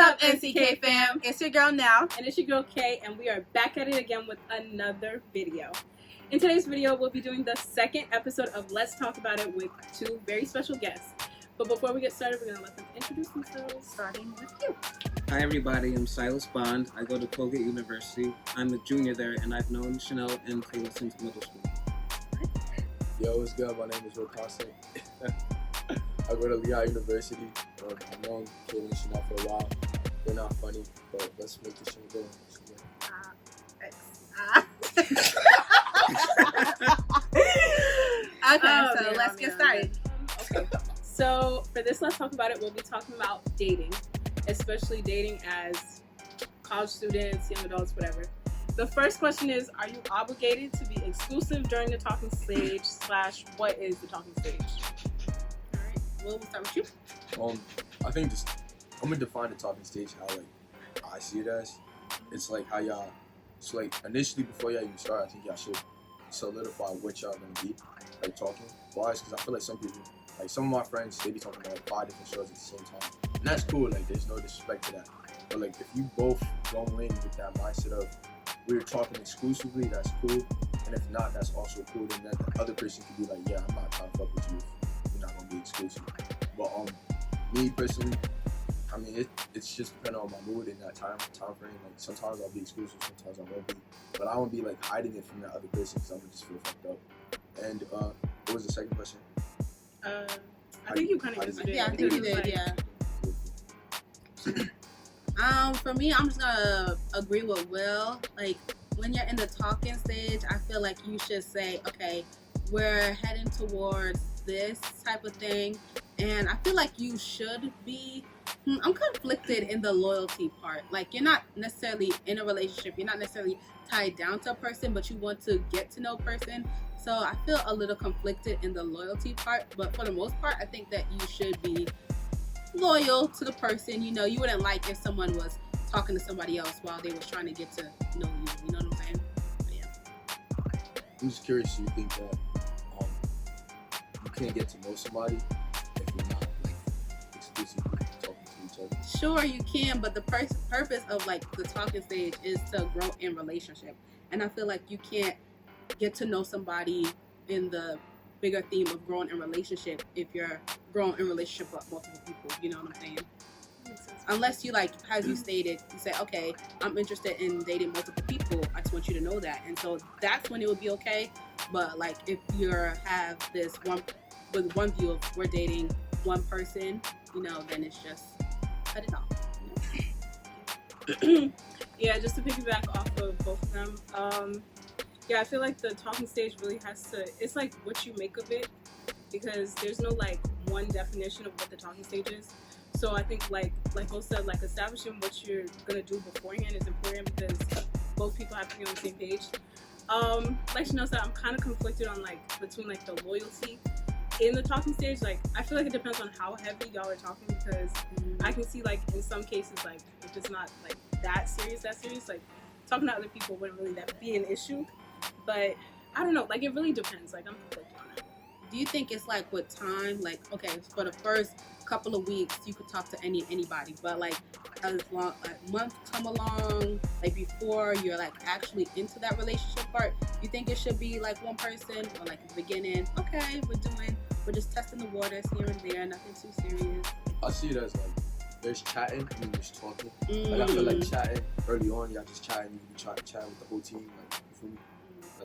up, NCK fam? It's your girl Nell. And it's your girl Kay, and we are back at it again with another video. In today's video, we'll be doing the second episode of Let's Talk About It with two very special guests. But before we get started, we're going to let them introduce themselves, starting with you. Hi everybody, I'm Silas Bond. I go to Colgate University. I'm a junior there, and I've known Chanel and Taylor since middle school. Yo, what's good? My name is Will Constant. I go to Lehigh University. I've known Taylor and Chanel for a while. They're not funny, but let's make this show go. Okay, so let's get started. Okay, so for this Let's Talk About It, we'll be talking about dating, especially dating as college students, young adults, whatever. The first question is, are you obligated to be exclusive during the talking stage / what is the talking stage? All right, we'll start with you. I think just I'm gonna define the talking stage how I see it as. It's like how y'all. It's like initially before y'all even start, I think y'all should solidify what y'all gonna be talking. Why? Because I feel like some people, some of my friends, they be talking about 5 different shows at the same time, and that's cool. There's no disrespect to that. But if you both go in with that mindset of we're talking exclusively, that's cool. And if not, that's also cool. Then the other person could be like, yeah, I'm not trying to fuck with you if you're not gonna be exclusive. But me personally, I mean, it's just depending on my mood in that time frame. Sometimes I'll be exclusive, sometimes I won't be. But I won't be hiding it from that other person because I'm gonna just feel fucked up. And what was the second question? I think you kind of answered it. Yeah, I think you did. Yeah. For me, I'm just gonna agree with Will. When you're in the talking stage, I feel like you should say, okay, we're heading towards this type of thing, and I feel like you should be. I'm conflicted in the loyalty part. You're not necessarily in a relationship. You're not necessarily tied down to a person, but you want to get to know a person. So I feel a little conflicted in the loyalty part. But for the most part, I think that you should be loyal to the person. You wouldn't like if someone was talking to somebody else while they was trying to get to know you. You know what I'm saying? But yeah. I'm just curious. Do you think that you can't get to know somebody if you're not exclusively talking to each other? Sure, you can, but the purpose of the talking stage is to grow in relationship, and I feel like you can't get to know somebody in the bigger theme of growing in relationship if you're growing in relationship with multiple people. You know what I'm saying? Unless you as you stated, you say, okay, I'm interested in dating multiple people. I just want you to know that, and so that's when it would be okay. But if you have this one view of we're dating one person, then it's just cut it off. Yeah, just to piggyback off of both of them. Yeah, I feel like the talking stage really has to. It's what you make of it, because there's no one definition of what the talking stage is. So I think like Will said, establishing what you're gonna do beforehand is important because both people have to be on the same page. Like Chanel said, I'm kind of conflicted on between the loyalty in the talking stage. I feel like it depends on how heavy y'all are talking, because I can see in some cases if it's not that serious, talking to other people wouldn't really be an issue. But I don't know, it really depends. I'm conflicted on that. Do you think it's with time, okay, for the first couple of weeks you could talk to anybody, but as long months come along, before you're actually into that relationship part, you think it should be one person, or at the beginning, okay, we're just testing the waters here and there, nothing too serious? I see it as there's chatting and there's talking. I feel chatting early on, y'all just chatting, you can try to chat with the whole team, you feel me?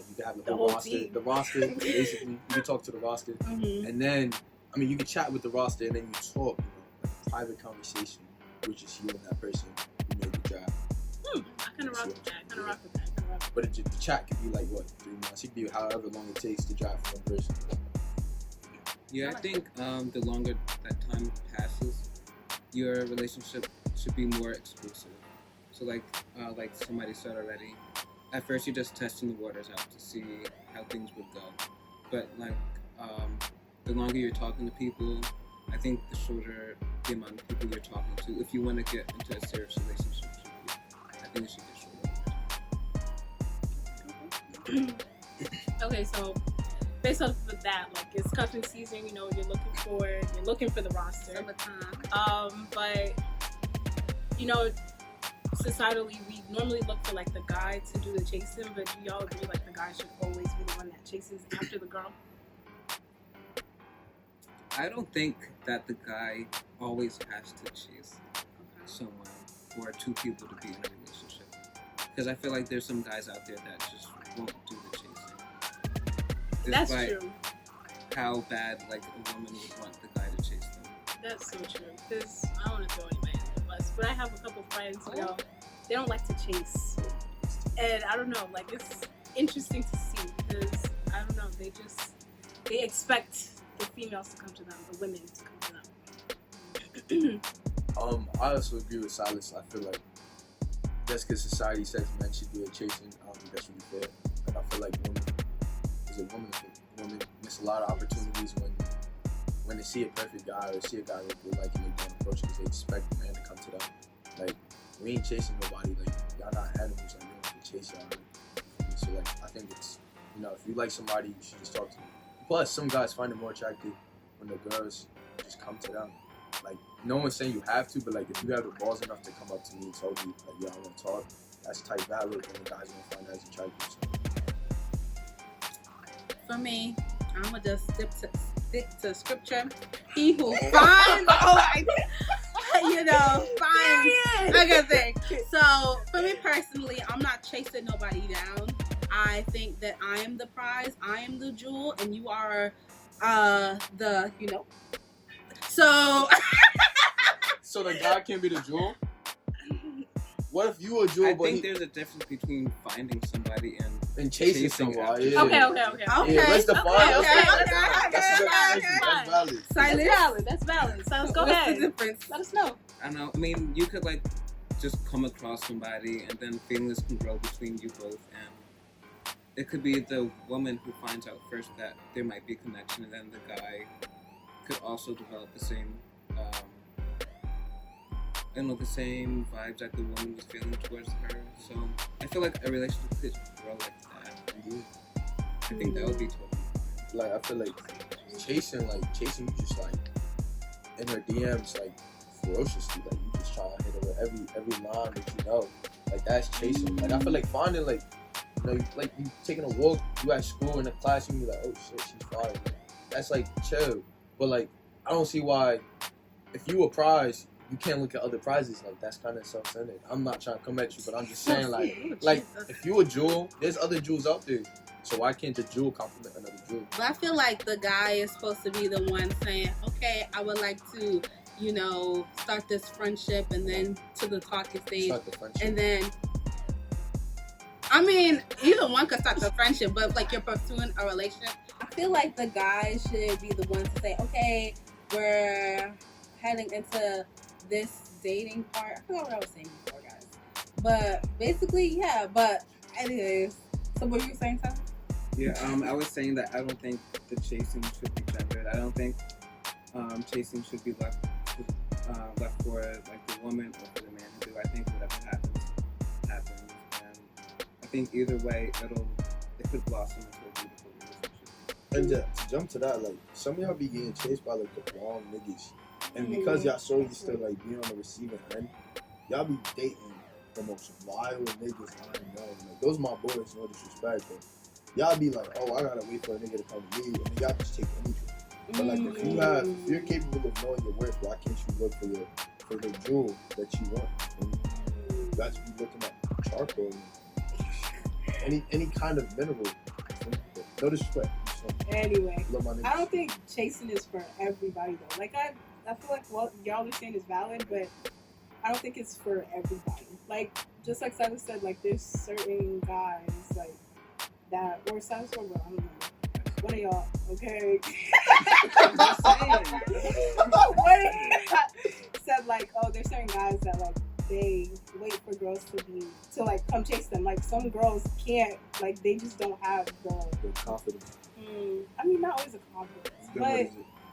You can have the whole roster. Team. The roster, basically. You can talk to the roster. And then, you can chat with the roster and then you talk, private conversation, which is you and that person who made the draft. I kind of rock with that. But the chat could be 3 months. It could be however long it takes to draft one person. Yeah, I think the longer that time passes, your relationship should be more exclusive. So like somebody said already, at first you're just testing the waters out to see how things would go. But the longer you're talking to people, I think the shorter the amount of people you're talking to, if you want to get into a serious relationship, I think it should get shorter. Okay, so based off of that, it's cuffing season, you're looking for the roster. Summertime. But you know, societally, we normally look for like the guy to do the chasing, but do y'all agree like the guy should always be the one that chases after the girl? I don't think that the guy always has to chase Okay. someone for two people to be in a relationship. Because I feel like there's some guys out there that just won't do the chasing. That's Despite true. how bad like a woman would want the guy to chase them. That's so true. Because I don't want to throw anybody under the bus, but I have a couple friends who they don't like to chase, and I don't know. Like it's interesting to see because I don't know. They expect the females to come to them, the women to come to them. I also agree with Silas. I feel like just because society says men should do a chasing, I don't think that's really fair. And I feel like women miss a lot of opportunities when they see a perfect guy or see a guy that they like and they don't approach because they expect the man to come to them. Like, we ain't chasing nobody. Like, y'all not animals. Like, we don't have to chase y'all. So, like, I think it's, you know, if you like somebody, you should just talk to them. Plus, some guys find it more attractive when the girls just come to them. Like, no one's saying you have to, but, like, if you have the balls enough to come up to me and tell me, like, yo, I want to talk, that's type valid, and the guy's going to find that as attractive. So. For me, I'm gonna just stick to scripture. He who finds, finds a good thing. So for me personally, I'm not chasing nobody down. I think that I am the prize, I am the jewel, and you are the, you know. So So the guy can be the jewel? What if you a jewel, I but think there's a difference between finding somebody and chasing chasing somebody? after Yeah. Okay. Yeah, let's define. Okay. That's valid. Silas, That's valid. Silas, go what's ahead. the difference? Let us know. I don't know. I mean, you could like just come across somebody, and then feelings can grow between you both, and it could be the woman who finds out first that there might be a connection, and then the guy could also develop the same, the same vibes that the woman was feeling towards her. So I feel like a relationship could grow like that. I think that would be totally fine. Like, I feel like chasing you just like in her DMs like ferociously, like you just try to hit her with every line that you know, like that's chasing. Like I feel like finding like, you know, like you taking a walk, you at school in the classroom, you're like, oh shit, she's fine. Like, that's like chill, but like I don't see why if you a prize, you can't look at other prizes. Like that's kind of self-centered. I'm not trying to come at you, but I'm just saying like if you a jewel, there's other jewels out there. So why can't the jewel compliment another jewel? But I feel like the guy is supposed to be the one saying, okay, I would like to, you know, start this friendship, and then to the talking stage. Start the friendship. And then, I mean, either one could start the friendship, but like you're pursuing a relationship. I feel like the guy should be the one to say, okay, we're heading into this dating part. I forgot what I was saying before, guys. But basically, yeah. But anyways, so what were you saying, Sam? Yeah, I was saying that I don't think the chasing should be gendered. I don't think chasing should be left for like the woman or for the man to do. I think whatever happens. And I think either way, it could blossom into a beautiful relationship. And to jump to that, like some of y'all be getting chased by like the wrong niggas, and because y'all so used to like being on the receiving end, y'all be dating the most vile niggas I know. Like those my boys, no disrespect, but y'all be like, oh, I gotta wait for a nigga to come to me, and then y'all just take anything. But like if you're capable of knowing your worth, why can't you look for the jewel that you want? And you guys be looking at charcoal, any kind of mineral. No disrespect. Anyway, Love my niggas. I don't think chasing is for everybody though. Like I feel like what y'all are saying is valid, but I don't think it's for everybody. Like just like Silas said, like there's certain guys like that, or Silas or I don't know. One of y'all, okay? I'm just saying. One of y'all said like, oh, there's certain guys that like they wait for girls to like come chase them. Like some girls can't, like they just don't have the confidence. I mean, not always a confidence,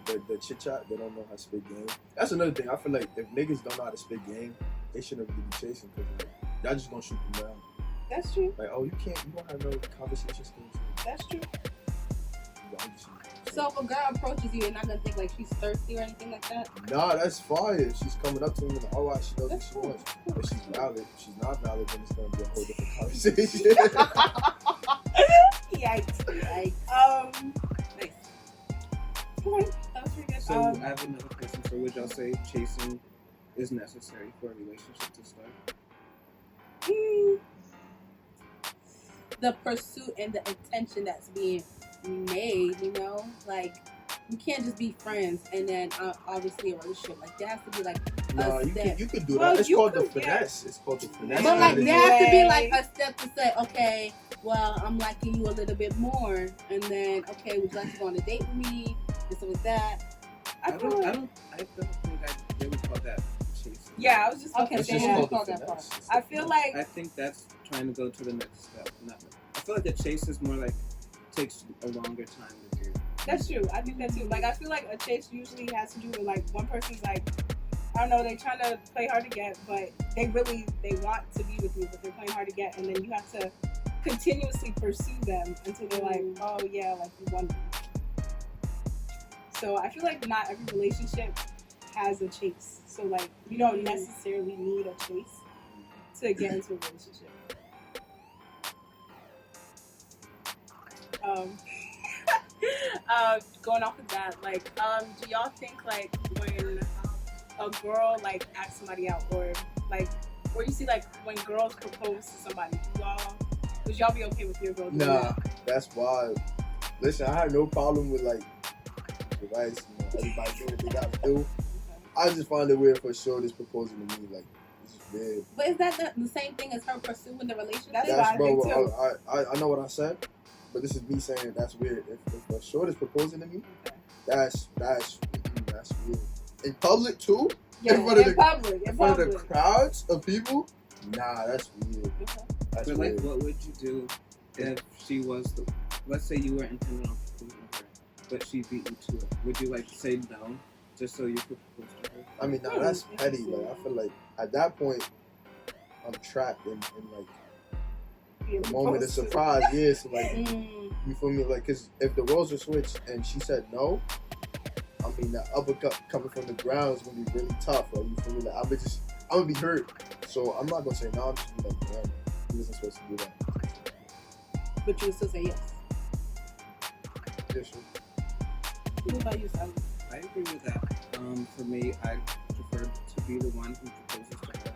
but the chit chat, they don't know how to spit game. That's another thing. I feel like if niggas don't know how to spit game, they shouldn't really be chasing because like, y'all just gonna shoot them down. That's true. Like, oh, you don't have no conversation skills. That's true. So if a girl approaches you, you're not gonna think like she's thirsty or anything like that? Nah, that's fine. She's coming up to me like, all right, she knows what That's she cool. wants. If she's valid, if she's not valid, then it's gonna be a whole different conversation. Yikes. Like, Nice. Okay, that was pretty good. So I have another question. So would y'all say chasing is necessary for a relationship to start? the pursuit and the intention that's being made, you know? Like, you can't just be friends and then obviously a relationship. Like, there has to be like Nah, a step. you can do Well, that. It's you called the could, finesse. It's called the finesse. But like, strategy. there has to be like a step to say, okay, well, I'm liking you a little bit more, and then, okay, would you like to go on a date with me, and stuff like that. I don't feel like, think I really call that chasing. yeah, I was just Okay, okay. It's so just yeah. called Call the that finesse. part. It's the I feel finesse. like I think that's trying to go to the next step. I feel like the chase is more like takes a longer time to do. that's true. I think that too. Like, I feel like a chase usually has to do with like one person's like, I don't know, they trying to play hard to get, but they want to be with you, but they're playing hard to get, and then you have to continuously pursue them until they're like, oh yeah, like you want me. So I feel like not every relationship has a chase. So like you don't necessarily need a chase to get into a relationship. Going off of that, like, do y'all think like when a girl like asks somebody out, or you see like when girls propose to somebody, would y'all be okay with your girl doing Nah, that? that's why. Listen, I have no problem with like advice. You know, everybody do what they got to do. I just find it weird for sure this proposing to me. Like, it's just weird. But is that the same thing as her pursuing the relationship? That's That's what I think, too. I know what I said, but this is me saying that's weird. If a short is proposing to me, that's weird. In public too, Yeah, in front of in public. in front of the crowds of people, nah, that's weird. That's But weird. like, what would you do if she was the? Let's say you were intending on proposing to her, but she beat you to it. Would you like say no just so you could propose to her? I mean, nah, that's petty. Like, I feel like at that point, I'm trapped in like the moment of surprise. Yeah, so like, you feel me? Like, cause if the roles were switched and she said no, I mean, that uppercut coming from the ground is gonna be really tough. Like, you feel me? Like, I'm gonna be hurt. So I'm not gonna say no. I'm just gonna be like, damn, he wasn't supposed to do that. But you would still say yes. Yeah, sure. What about you, Silas? I agree with that. For me, I prefer to be the one who proposes to her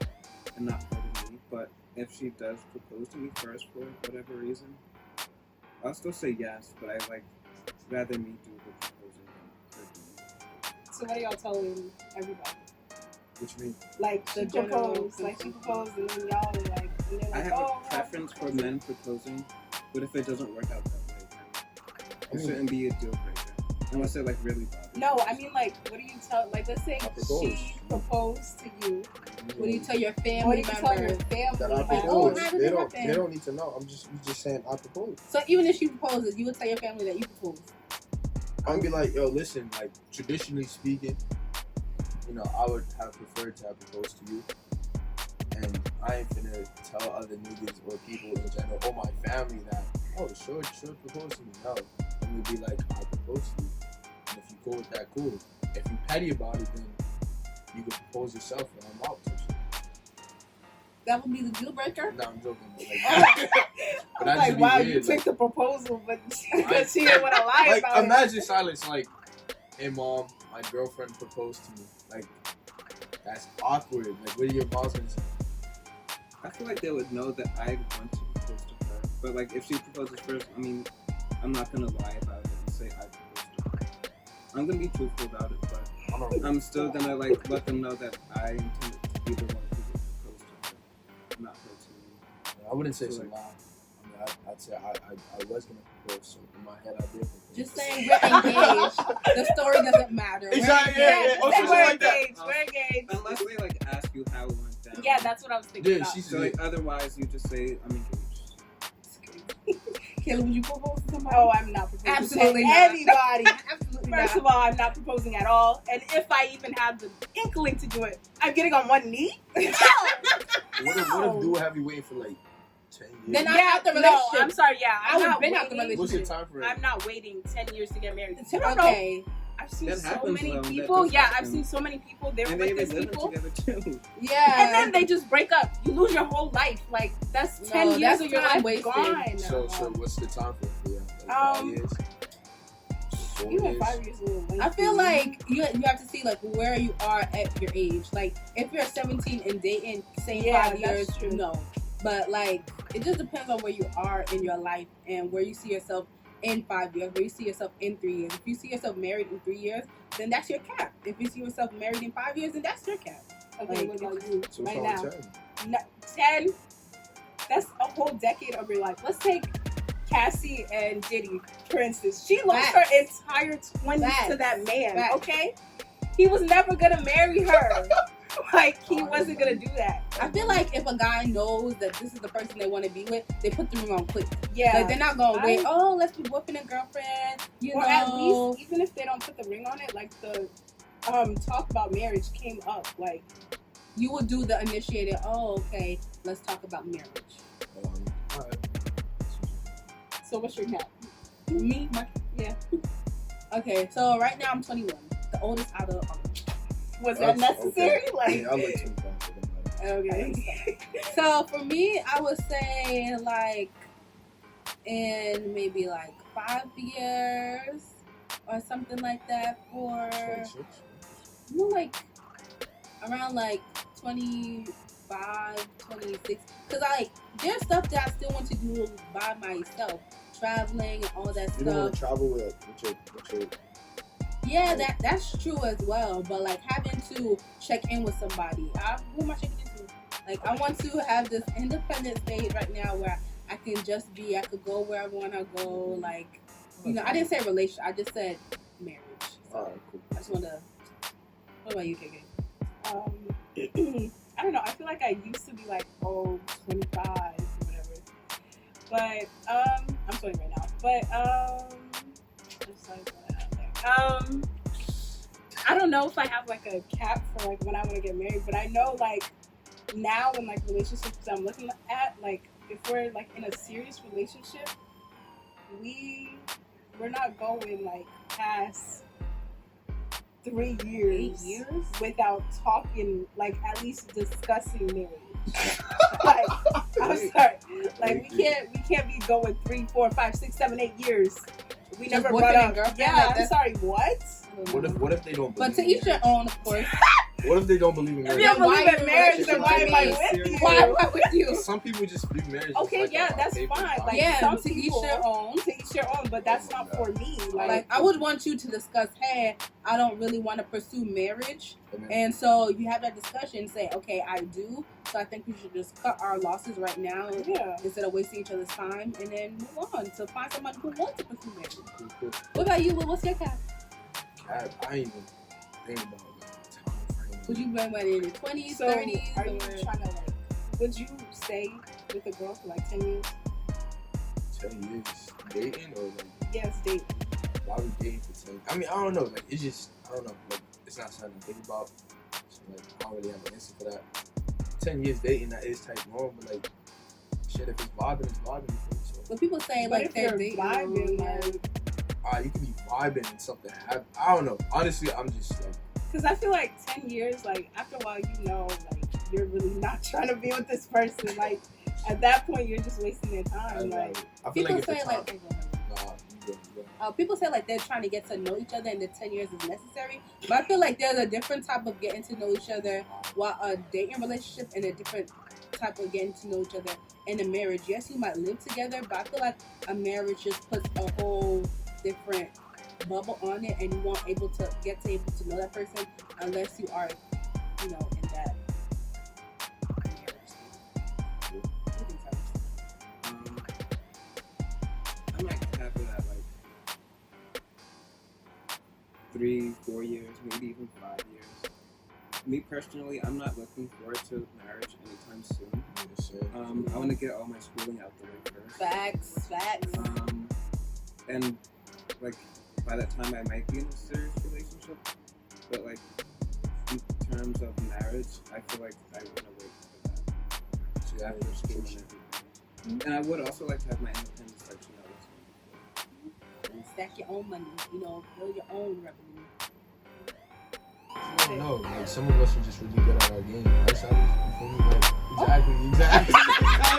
and not her to me. But if she does propose to me first for whatever reason, I'll still say yes. But I like rather me do the proposing than her do it. So what are y'all telling everybody? What you mean? Like The she general proposed, like she proposed, and then y'all are like, and they're I like, have oh, a preference for men proposing, but if it doesn't work out that way, I it mean- shouldn't be a deal breaker. Unless it like really bothers No, you. I mean like, what do you tell? Like, let's say I proposed. she proposed to you. What do you tell your What do family you tell your members? family? That I Like, proposed. how did They it don't. happen? They don't need to know. I'm just saying I proposed. So even if she proposes, you would tell your family that you proposed. I'm gonna be like, yo, listen. Like, traditionally speaking, you know, I would have preferred to have proposed to you, and I ain't finna tell other niggas or people in general or my family that, oh, sure proposed to me. No, I'm gonna be like, I proposed to you, and if you cool with that, cool. If you petty about it, then you can propose yourself, and I'm out. Type shit. That would be the deal breaker. No, I'm joking. But like, I but was that like, should be wow, weird. you Like, took the proposal, but she didn't want to lie like, about it. imagine Silas like, hey mom, my girlfriend proposed to me. Like, that's awkward. Like, what are your mom's gonna say? I feel like they would know that I want to propose to her. But like if she proposes first, I mean, I'm not gonna lie about it and say I proposed to her. I'm gonna be truthful about it, but I don't know. I'm still gonna like let them know that I intended to be the one who would propose to her, not her to me. I wouldn't say it's a So, lie. I mean, I'd say I was gonna propose, so in my head I did propose. Just saying we're engaged. The story doesn't matter. We're Exactly, engaged. yeah. Oh, Just so say we're like that. engaged. We're engaged. Unless they like ask you how it went down. Yeah, that's what I was thinking Yeah, about. she's So like otherwise you just say I'm engaged. Kayla, would you propose to somebody? Oh, I'm not proposing Absolutely to not. anybody. Absolutely First not. of all, I'm not proposing at all. And if I even have the inkling to do it, I'm getting on one knee. What if dude have you waiting for like 10 years. Then I have the No, relationship. I'm sorry. Yeah, I I'm would not been out the waiting. What's your time frame? I'm not waiting 10 years to get married. You don't know. Okay. I've seen That so happens, many though. That people. does Yeah, I've happen. seen so many people. They were And they with even these live people, together too. Yeah. and then they just break up. You lose your whole life. Like that's 10 No, years that's of your time life wasted. gone. So what's the time frame for you? Like 5 years? 4 Even years? 5 years is a little lengthy. I feel like you have to see like where you are at your age. Like if you're 17 and dating, same Yeah, 5 that's years, true. no. But like it just depends on where you are in your life and where you see yourself in 5 years, where you see yourself in 3 years. If you see yourself married in 3 years, then that's your cap. If you see yourself married in 5 years, then that's your cap. Okay, what about you? So right it's now, all 10. That's a whole decade of your life. Let's take Cassie and Diddy, for instance. She lost her entire 20s to that man. Facts. Okay, he was never gonna marry her. Like he wasn't gonna do that. I feel like if a guy knows that this is the person they want to be with, they put the ring on quick. Yeah, Like they're not gonna wait. Oh, let's be boyfriend and girlfriend. You or know, at least even if they don't put the ring on it, like the talk about marriage came up. Like you will do the initiated. Oh, okay. Let's talk about marriage. right. so, what's your cap? Me, Yeah. Okay, so right now I'm 21, the oldest out of all. Was that necessary? Okay. Like Yeah, I'll let 25 for them. Okay. So for me, I would say like in maybe like 5 years or something like that for 26. like around like 25, 26. Cause there's stuff that I still want to do by myself, traveling and all that You don't want stuff. to travel with your Yeah, that's true as well. But like having to check in with somebody, who am I checking into? Like I want to have this independent stage right now where I can just be. I could go where I want to go. Like I didn't say relationship. I just said marriage. So Alright, cool. I just want to. What about you, KK? I don't know. I feel like I used to be like 25 or whatever. But I'm 20 right now. But just like I don't know if I have like a cap for like when I want to get married, but I know like now in like relationships I'm looking at, like if we're like in a serious relationship, we're not going like past 3 years, 8 years without talking, like at least discussing marriage. Like I'm sorry, like we can't be going 3, 4, 5, 6, 7, 8 years. We Just never boyfriend brought and up. girlfriend, Yeah, like I'm that's- sorry. What? What if they don't believe But to each their own, of course. What if they don't believe in If marriage? you don't Then why believe in are you marriage, in a then why am I relationship with you? Why am I with you? Some people just view marriage. Okay, as like yeah, a that's paper fine. bond. Like Yeah, some to each people, their own. to each their own, but that's Oh my not God. for me. Like I would want you to discuss, hey, I don't really want to pursue marriage, And then- and so you have that discussion. Say, okay, I do. So I think we should just cut our losses right now yeah. instead of wasting each other's time, and then move on to find somebody who wants to pursue marriage. Cool. What about you? Lil? What's your cap? I ain't even think about the time frame. Would you been what, in your 20s, So 30s? are you or- trying to like? Would you stay with a girl for like 10 years? 10 years dating or like Yes, date. why we dating for 10? I mean, I don't know. Like it's just I don't know. Like it's not something to think about. So like I don't really have an answer for that. 10 years dating, that is type long, but like shit, if it's vibing, it's vibing. You feel me? So But people say But like if they're you're dating. vibing, like, you can be vibing and something happen. I don't know. Honestly, I'm just like. because I feel like 10 years, like after a while, you know, like you're really not trying to be with this person. Like at that point, you're just wasting your time. Like I feel people like if the say time, like. nah, you go. People say like they're trying to get to know each other and the 10 years is necessary. But I feel like there's a different type of getting to know each other while a dating relationship and a different type of getting to know each other in a marriage. Yes, you might live together, but I feel like a marriage just puts a whole different bubble on it and you won't able to know that person unless you are, in that marriage. What do you think, Silas? I might cap it at like 3, 4 years, maybe even 5 years. Me personally, I'm not looking forward to marriage anytime soon. I want to get all my schooling out the way first. Facts. And like by that time, I might be in a serious relationship. But like in terms of marriage, I feel like I want to wait for that. So after school and everything. And I would also like to have my independence, like And stack your own money, build your own revenue. I don't know. Like some of us are just really good at our game. Right, Silas? You feel me? Like, exactly.